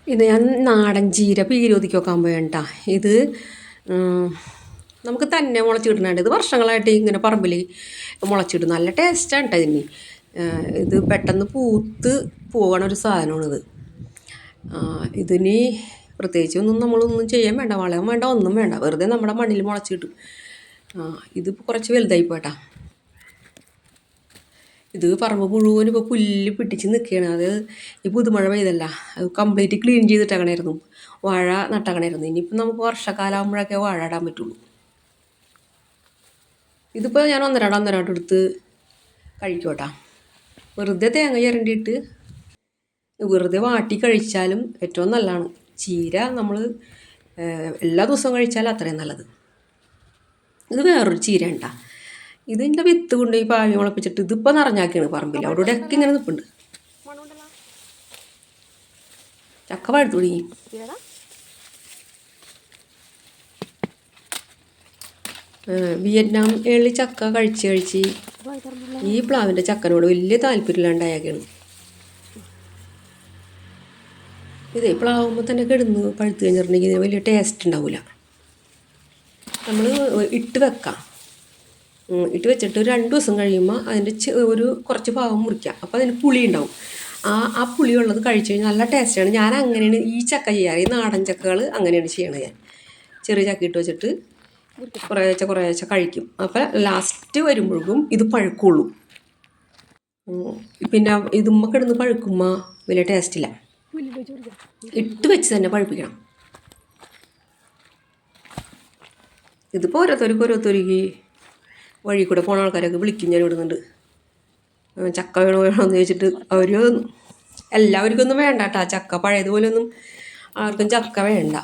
ഇത് ഞാൻ നാടൻ ചീര പീരോതിക്ക് വെക്കാൻ പോയട്ടാ. ഇത് നമുക്ക് തന്നെ മുളച്ചിടുന്നുണ്ട്. ഇത് വർഷങ്ങളായിട്ട് ഇങ്ങനെ പറമ്പിൽ മുളച്ചിടും. നല്ല ടേസ്റ്റാണ് കേട്ടോ ഇതിന്. ഇത് പെട്ടെന്ന് പൂത്ത് പോകണ ഒരു സാധനമാണിത്. ഇതിന് പ്രത്യേകിച്ചൊന്നും നമ്മളൊന്നും ചെയ്യാൻ വേണ്ട, വളം വേണ്ട, ഒന്നും വേണ്ട, വെറുതെ നമ്മുടെ മണ്ണിൽ മുളച്ചിട്ടും. ഇതിപ്പോൾ കുറച്ച് വലുതായി പോയിട്ടാ. ഇത് പറമ്പ് മുഴുവനും ഇപ്പോൾ പുല്ല് പിടിച്ച് നിൽക്കുകയാണ്. അത് ഈ പുതുമഴ പെയ്തല്ല, അത് കംപ്ലീറ്റ് ക്ലീൻ ചെയ്തിട്ടേക്കണമായിരുന്നു. വാഴ നട്ടേക്കണമായിരുന്നു. ഇനിയിപ്പോൾ നമുക്ക് വർഷക്കാലം ആകുമ്പോഴൊക്കെ വാഴ ഇടാൻ പറ്റുള്ളൂ. ഇതിപ്പോൾ ഞാൻ ഒന്നരാടം എടുത്ത് കഴിക്കോട്ടാ. വെറുതെ തേങ്ങ ചിരണ്ടിയിട്ട് വെറുതെ വാട്ടി കഴിച്ചാലും ഏറ്റവും നല്ലതാണ്. ചീര നമ്മൾ എല്ലാ ദിവസവും കഴിച്ചാലും അത്രയും നല്ലത്. ഇത് വേറൊരു ചീര ഉണ്ടാ. ഇതിൻ്റെ വിത്ത് കൊണ്ടുപോയി പാവി മുളപ്പിച്ചിട്ട് ഇതിപ്പോൾ നിറഞ്ഞാക്കിയാണ് പറമ്പിൽ. അവിടെയൊക്കെ ഇങ്ങനെ നിൽപ്പുണ്ട്. ചക്ക പഴുത്തു തുടങ്ങി. വിയറ്റ്നാം ഏളി ചക്ക കഴിച്ച് ഈ പ്ലാവിൻ്റെ ചക്കനോട് വലിയ താല്പര്യമില്ലാണ്ടായൊക്കെയാണ്. ഇതേ പ്ലാവുമ്പോൾ തന്നെ കിടന്ന് പഴുത്ത് കഴിഞ്ഞിട്ടുണ്ടെങ്കിൽ ഇതിന് വലിയ ടേസ്റ്റ് ഉണ്ടാവില്ല. നമ്മൾ ഇട്ട് വെക്കാം. ഇട്ട് വെച്ചിട്ട് 2 ദിവസം കഴിയുമ്പോൾ അതിൻ്റെ ഒരു കുറച്ച് ഭാഗം മുറിക്കാം. അപ്പോൾ അതിന് പുളി ഉണ്ടാവും. ആ പുളിയുള്ളത് കഴിച്ച് കഴിഞ്ഞാൽ നല്ല ടേസ്റ്റാണ്. ഞാൻ അങ്ങനെയാണ് ഈ ചക്ക ചെയ്യാറ്. ഈ നാടൻ ചക്കകൾ അങ്ങനെയാണ് ചെയ്യണത്. ഞാൻ ചെറിയ ചക്ക ഇട്ട് വെച്ചിട്ട് കുറേശ്ശെ കഴിക്കും. അപ്പോൾ ലാസ്റ്റ് വരുമ്പോഴേക്കും ഇത് പഴുക്കുള്ളൂ. പിന്നെ ഇതുമ്മ കിടന്ന് പഴുക്കുമ്പോൾ വലിയ ടേസ്റ്റില്ല. ഇട്ട് വെച്ച് തന്നെ പഴുപ്പിക്കണം. ഇതിപ്പോൾ ഓരോരുത്തർക്ക് വഴി കൂടെ പോണ ആൾക്കാരൊക്കെ വിളിക്കും. ഞാൻ ഇടുന്നുണ്ട് ചക്ക വേണമെന്ന് ചോദിച്ചിട്ട്. അവർ എല്ലാവർക്കും ഒന്നും വേണ്ട കേട്ടോ ചക്ക. പഴയതുപോലെ ഒന്നും ആർക്കും ചക്ക വേണ്ട.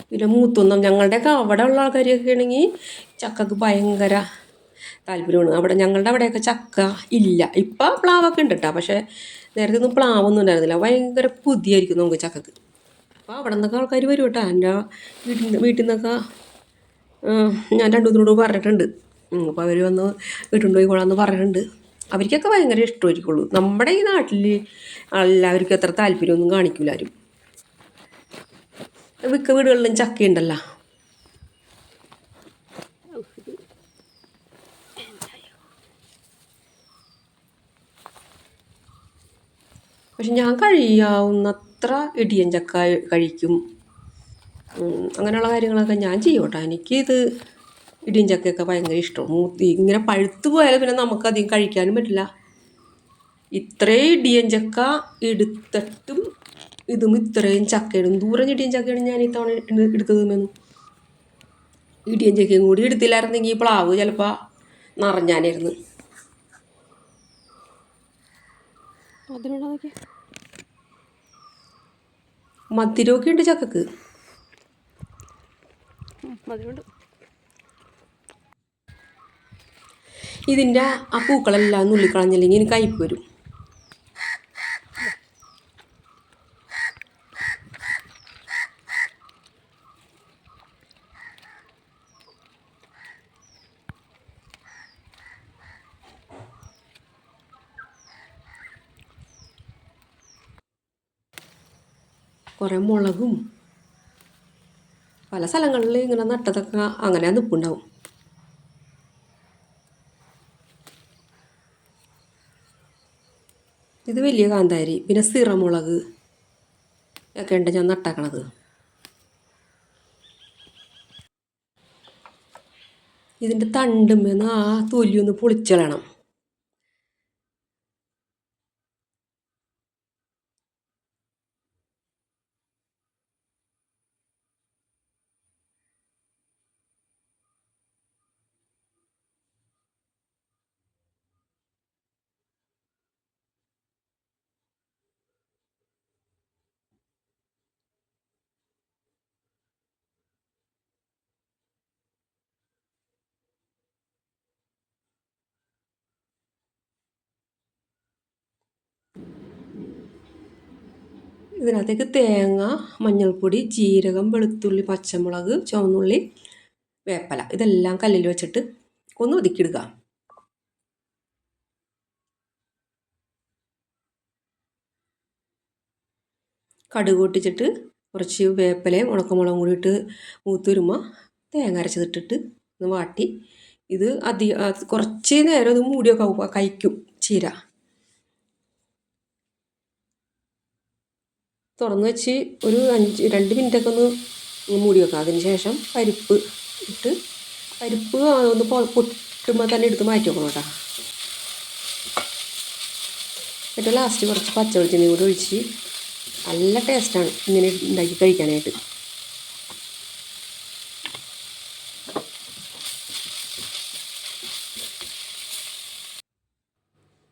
പിന്നെ മൂത്തൊന്നും ഞങ്ങളുടെയൊക്കെ അവിടെ ഉള്ള ആൾക്കാരൊക്കെ ആണെങ്കിൽ ചക്കക്ക് ഭയങ്കര താല്പര്യമാണ്. ഞങ്ങളുടെ അവിടെയൊക്കെ ചക്ക ഇല്ല. ഇപ്പം പ്ലാവൊക്കെ ഉണ്ട് കേട്ടോ. പക്ഷേ നേരത്തെ ഒന്നും പ്ലാവൊന്നും ഉണ്ടായിരുന്നില്ല. ഭയങ്കര പുതിയായിരിക്കും നമുക്ക് ചക്കക്ക്. അപ്പോൾ അവിടെ നിന്നൊക്കെ ആൾക്കാർ വരും കേട്ടോ. എൻ്റെ വീട്ടിൽ നിന്നൊക്കെ ഞാൻ 2 ദിവസത്തിനോട് പറഞ്ഞിട്ടുണ്ട്. അപ്പോൾ അവർ വന്ന് വീട്ടിൽ പോയിക്കോളാമെന്ന് പറഞ്ഞിട്ടുണ്ട്. അവർക്കൊക്കെ ഭയങ്കര ഇഷ്ടമായിരിക്കുള്ളൂ. നമ്മുടെ ഈ നാട്ടിൽ എല്ലാവർക്കും അത്ര താല്പര്യമൊന്നും കാണിക്കില്ല ആരും. മിക്ക വീടുകളിലും ചക്കയുണ്ടല്ലോ. പക്ഷെ ഞാൻ കഴിയാവുന്നത്ര ഇടിയൻ ചക്ക കഴിക്കും. അങ്ങനെയുള്ള കാര്യങ്ങളൊക്കെ ഞാൻ ചെയ്യും കേട്ടോ. എനിക്കിത് ഇടിയൻ ചക്കയൊക്കെ ഭയങ്കര ഇഷ്ടമാണ്. ഇങ്ങനെ പഴുത്തു പോയാൽ പിന്നെ നമുക്കധികം കഴിക്കാനും പറ്റില്ല. ഇത്രയും ഇടിയൻ ചക്ക എടുത്തിട്ടും ഇതും ഇത്രയും ചക്കയിടും. ദൂരം ഇടിയൻ ചക്കയാണ് ഞാൻ ഇത്തവണ എടുത്തതെന്നു. ഇടിയൻ ചക്കയും കൂടി എടുത്തില്ലായിരുന്നെങ്കിൽ ഈ പ്ലാവ് ചിലപ്പോൾ നിറഞ്ഞാനായിരുന്നു. മധുരമൊക്കെ ഉണ്ട് ചക്കക്ക്. ഇതിൻ്റെ ആ പൂക്കളെല്ലാം നുള്ളിക്കളഞ്ഞില്ലെങ്കിൽ ഇനി കയ്പ്പ് വരും. കുറേ മുളകും പല സ്ഥലങ്ങളിൽ ഇങ്ങനെ നട്ടതൊക്കെ അങ്ങനെ നിൽപ്പുണ്ടാവും. ഇത് വലിയ കാന്താരി, പിന്നെ സിറമുളക് ഒക്കെ ഉണ്ട് ഞാൻ നട്ടാക്കണത്. ഇതിൻ്റെ തണ്ടുമെന്ന് ആ തൊലിയൊന്ന് പൊളിച്ചളയണം. ഇതിനകത്തേക്ക് തേങ്ങ, മഞ്ഞൾപ്പൊടി, ജീരകം, വെളുത്തുള്ളി, പച്ചമുളക്, ചുവന്നുള്ളി, വേപ്പല ഇതെല്ലാം കല്ലിൽ വെച്ചിട്ട് ഒന്ന് ഒതുക്കിയിടുക. കടുക് പൊട്ടിച്ചിട്ട് കുറച്ച് വേപ്പിലയും ഉണക്കമുളകും കൂടി ഇട്ട് മൂത്ത് വരുമ്പോൾ തേങ്ങ അരച്ചതിട്ടിട്ട് ഒന്ന് വാട്ടി ഇത് കുറച്ച് നേരം ഇത് മൂടിയൊക്കെ കഴിക്കും ചീര. തുറന്ന് വെച്ച് ഒരു 2 മിനിറ്റൊക്കെ ഒന്ന് മൂടി വെക്കാം. അതിന് ശേഷം പരിപ്പ് ഇട്ട് പരിപ്പ് ഒന്ന് പൊട്ടുമ്പോൾ തന്നെ എടുത്ത് മാറ്റി വെക്കണം കേട്ടോ. എന്നിട്ട് ലാസ്റ്റ് കുറച്ച് പച്ചവെളിച്ചെണ്ണയും കൂടി ഒഴിച്ച് നല്ല ടേസ്റ്റാണ് ഇങ്ങനെ ഉണ്ടാക്കി കഴിക്കാനായിട്ട്.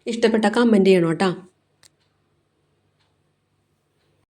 ഇഷ്ടപ്പെട്ട കമൻറ്റ് ചെയ്യണം കേട്ടോ.